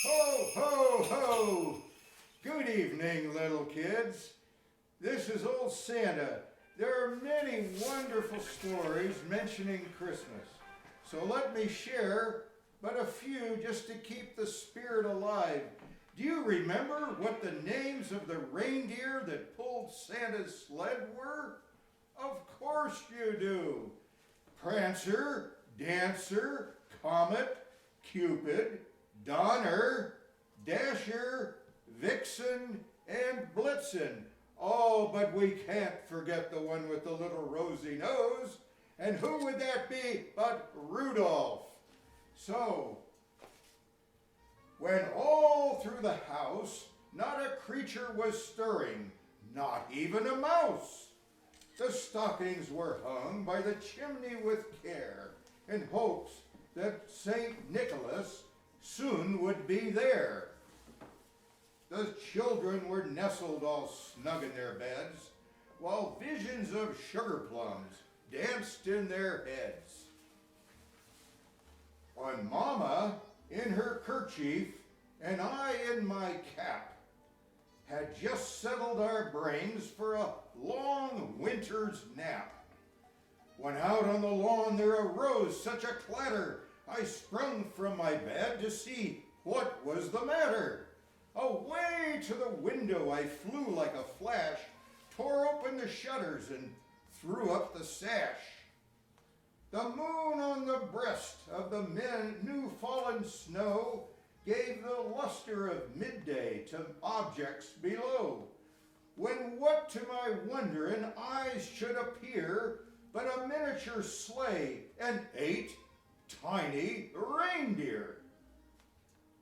Ho, ho, ho! Good evening, little kids. This is Old Santa. There are many wonderful stories mentioning Christmas. So let me share but a few just to keep the spirit alive. Do you remember what the names of the reindeer that pulled Santa's sled were? Of course you do. Prancer, Dancer, Comet, Cupid, Donner, Dasher, Vixen, and Blitzen. Oh, but we can't forget the one with the little rosy nose. And who would that be but Rudolph? So, when all through the house not a creature was stirring, not even a mouse, the stockings were hung by the chimney with care, in hopes that St. Nicholas soon would be there. The children were nestled all snug in their beds, while visions of sugar plums danced in their heads. On Mama, in her kerchief, and I in my cap, had just settled our brains for a long winter's nap, when out on the lawn there arose such a clatter, I sprung from my bed to see what was the matter. Away to the window I flew like a flash, tore open the shutters and threw up the sash. The moon on the breast of the new fallen snow gave the luster of midday to objects below, when what to my wondering eyes should appear but a miniature sleigh and 8 tiny reindeer,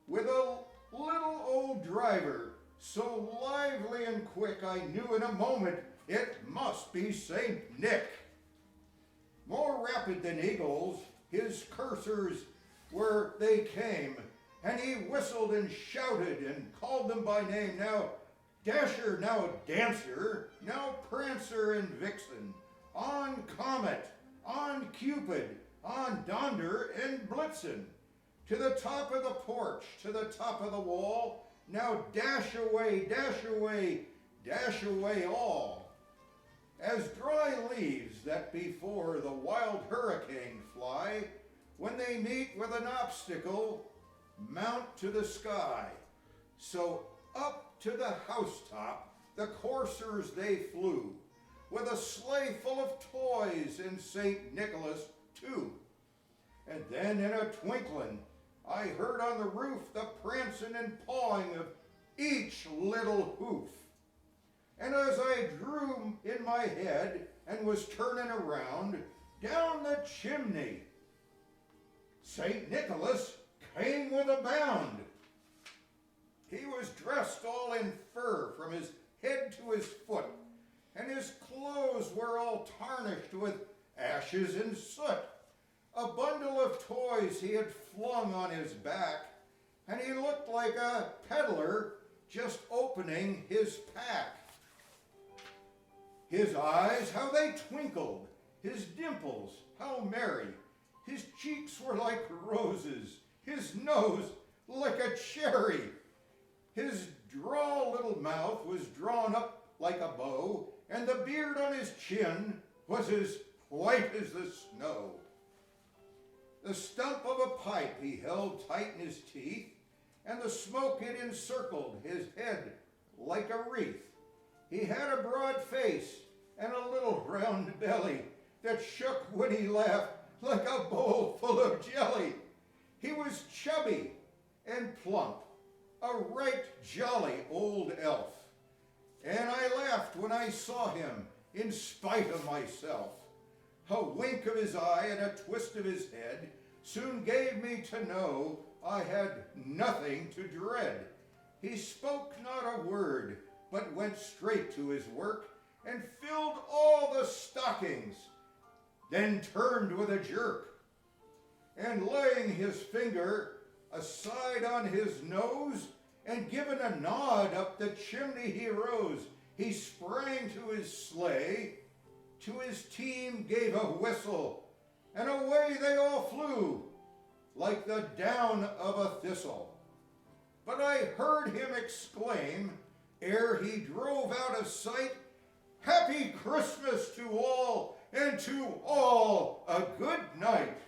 with a little old driver, so lively and quick I knew in a moment it must be Saint Nick. More rapid than eagles, his coursers were they came, and he whistled and shouted and called them by name, now Dasher, now Dancer, now Prancer and Vixen, on Comet, on Cupid, on Donder and Blitzen, to the top of the porch, to the top of the wall, now dash away, dash away, dash away all. As dry leaves that before the wild hurricane fly, when they meet with an obstacle, mount to the sky. So up to the housetop the coursers they flew, with a sleigh full of toys and St. Nicholas too. And then in a twinkling I heard on the roof the prancing and pawing of each little hoof. And as I drew in my head and was turning around, down the chimney, St. Nicholas came with a bound. He was dressed all in fur from his head to his foot, and his clothes were all tarnished with ashes and soot. A bundle of toys he had flung on his back, and he looked like a peddler just opening his pack. His eyes, how they twinkled, his dimples, how merry. His cheeks were like roses, his nose like a cherry. His droll little mouth was drawn up like a bow, and the beard on his chin was as white as the snow. The stump of a pipe he held tight in his teeth, and the smoke it encircled his head like a wreath. He had a broad face and a little round belly that shook when he laughed like a bowl full of jelly. He was chubby and plump, a right jolly old elf. And I laughed when I saw him in spite of myself. A wink of his eye and a twist of his head soon gave me to know I had nothing to dread. He spoke not a word, but went straight to his work and filled all the stockings, then turned with a jerk, and laying his finger aside on his nose, and giving a nod up the chimney he rose. He sprang to his sleigh, to his team gave a whistle, and away they all flew, like the down of a thistle. but I heard him exclaim, ere he drove out of sight, "Happy Christmas to all, and to all a good night."